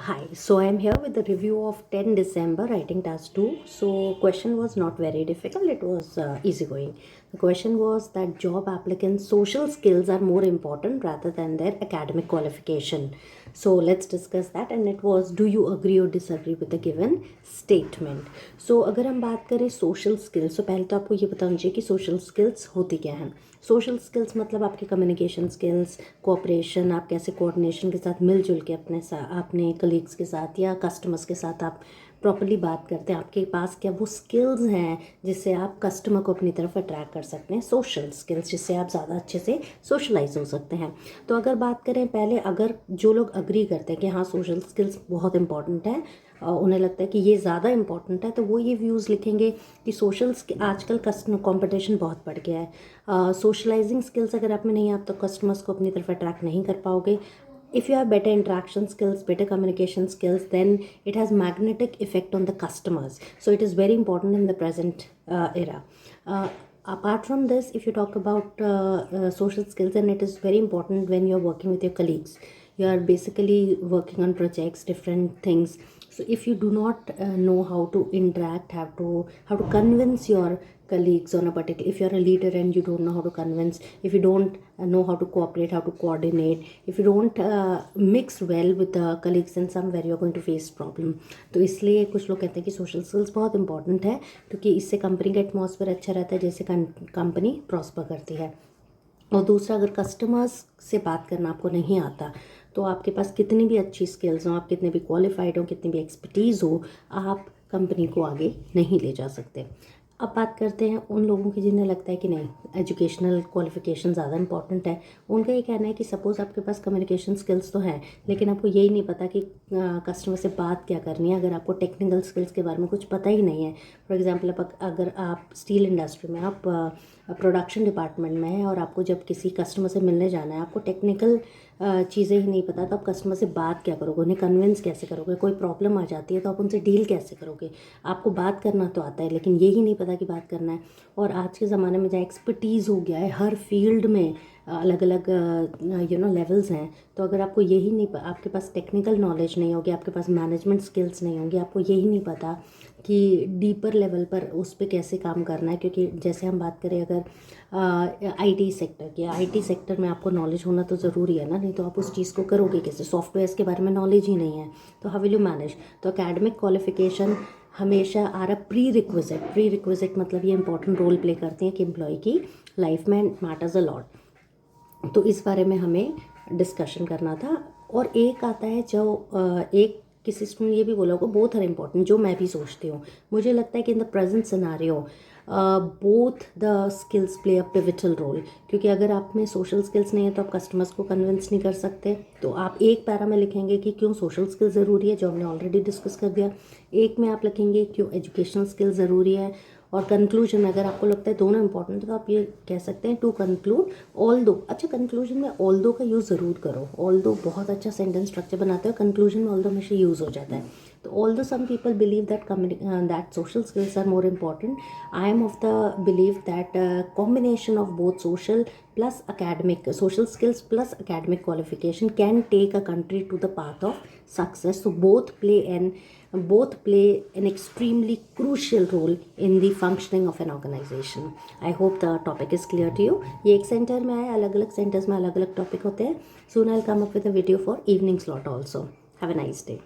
Hi, so I'm here with the review of 10 December writing task 2. So question was not very difficult, it was easygoing. The question was that job applicants' social skills are more important rather than their academic qualification. So let's discuss that, and it was, do you agree or disagree with the given statement? So अगर हम बात करें social skills, तो पहले तो आपको ये बताना चाहिए कि social skills होती क्या हैं. सोशल स्किल्स मतलब आपके कम्युनिकेशन स्किल्स, कोऑपरेशन, आप कैसे कोऑर्डिनेशन के साथ मिलजुल के अपने कलीग्स के साथ या कस्टमर्स के साथ आप प्रॉपरली बात करते हैं, आपके पास क्या वो स्किल्स हैं जिससे आप कस्टमर को अपनी तरफ अट्रैक्ट कर सकते हैं. सोशल स्किल्स जिससे आप ज़्यादा अच्छे से सोशलाइज हो सकते हैं. तो अगर बात करें पहले, अगर जो लोग अग्री करते हैं कि हाँ सोशल स्किल्स बहुत इंपॉर्टेंट है, उन्हें लगता है कि ये ज़्यादा इंपॉर्टेंट है, तो वो ये व्यूज़ लिखेंगे कि आजकल कस्टमर कंपटीशन बहुत बढ़ गया है. सोशलाइजिंग स्किल्स अगर आप में नहीं है, आप तो कस्टमर्स को अपनी तरफ अट्रैक्ट नहीं कर पाओगे. If you have better interaction skills, better communication skills, then it has magnetic effect on the customers. So it is very important in the present era. Apart from this, if you talk about social skills, then it is very important when you're working with your colleagues. You are basically working on projects, different things. So if you do not know how to interact, how to convince your colleagues on a particular, if you're a leader and you don't know how to convince, if you don't know how to cooperate, how to coordinate, if you don't mix well with the colleagues, then somewhere you're going to face problem. तो इसलिए कुछ लोग कहते हैं कि social skills बहुत important है, क्योंकि इससे कंपनी का एटमॉस्फेयर अच्छा रहता है, जैसे कंपनी प्रॉस्पर करती है. और दूसरा, अगर कस्टमर्स से बात करना आपको नहीं आता, तो आपके पास कितनी भी अच्छी स्किल्स हो, आप कितने भी क्वालिफाइड हो, कितनी भी एक्सपर्टीज़ हो, आप कंपनी को आगे नहीं ले जा सकते. अब बात करते हैं उन लोगों की जिन्हें लगता है कि नहीं एजुकेशनल क्वालिफिकेशन ज़्यादा इंपॉर्टेंट है. उनका ये कहना है कि सपोज़ आपके पास कम्युनिकेशन स्किल्स तो हैं, लेकिन आपको यही नहीं पता कि कस्टमर से बात क्या करनी है. अगर आपको टेक्निकल स्किल्स के बारे में कुछ पता ही नहीं है, फॉर एग्जांपल अगर आप स्टील इंडस्ट्री में, आप प्रोडक्शन डिपार्टमेंट में हैं और आपको जब किसी कस्टमर से मिलने जाना है, आपको टेक्निकल चीज़ें ही नहीं पता, तो आप कस्टमर से बात क्या करोगे, उन्हें कन्विंस कैसे करोगे, कोई प्रॉब्लम आ जाती है तो आप उनसे डील कैसे करोगे. आपको बात करना तो आता है, लेकिन यही नहीं पता कि बात करना है. और आज के ज़माने में जहाँ एक्सपर्टीज़ हो गया है, हर फील्ड में अलग अलग लेवल्स हैं, तो अगर आपको यही नहीं, आपके पास टेक्निकल नॉलेज नहीं होगी, आपके पास मैनेजमेंट स्किल्स नहीं होंगी, आपको यही नहीं पता कि डीपर लेवल पर उस पर कैसे काम करना है. क्योंकि जैसे हम बात करें अगर आईटी सेक्टर की, आईटी सेक्टर में आपको नॉलेज होना तो ज़रूरी है ना, नहीं तो आप उस चीज़ को करोगे कैसे. सॉफ्टवेयर्स के बारे में नॉलेज ही नहीं है, तो हाउ विल यू मैनेज. तो एकेडमिक क्वालिफिकेशन हमेशा प्री रिक्विजिट मतलब ये इंपॉर्टेंट रोल प्ले करती हैं कि एम्प्लॉय की लाइफ में मैटर्स अ लॉट. तो इस बारे में हमें डिस्कशन करना था. और एक आता है जो एक किसी स्टूडेंट ये भी बोला होगा, बोथ आर इम्पॉर्टेंट, जो मैं भी सोचती हूँ. मुझे लगता है कि in the present scenario both the skills play a pivotal role. क्योंकि अगर आप में सोशल स्किल्स नहीं है तो आप कस्टमर्स को कन्विंस नहीं कर सकते. तो आप एक पैरा में लिखेंगे कि क्यों सोशल स्किल्स ज़रूरी है, जो हमने ऑलरेडी डिस्कस कर दिया. एक में आप लिखेंगे क्यों एजुकेशनल स्किल्स ज़रूरी है. और कंक्लूजन में अगर आपको लगता है दोनों इंपॉर्टेंट है, तो आप ये कह सकते हैं टू कंक्लूड ऑल दो. अच्छा, कंक्लूजन में ऑल दो का यूज़ ज़रूर करो. ऑल दो बहुत अच्छा सेंटेंस स्ट्रक्चर बनाते हो, कंक्लूजन में ऑल दो हमेशा यूज़ हो जाता है. तो although some people believe that social skills are more important, I am of the believe that combination of both social skills plus academic qualification can take a country to the path of success. So both play an extremely crucial role in the functioning of an organization. I hope the topic is clear to you. ये एक centre में है, अलग अलग centres में अलग अलग topic होते हैं. Soon I'll come up with a video for evening slot also. Have a nice day.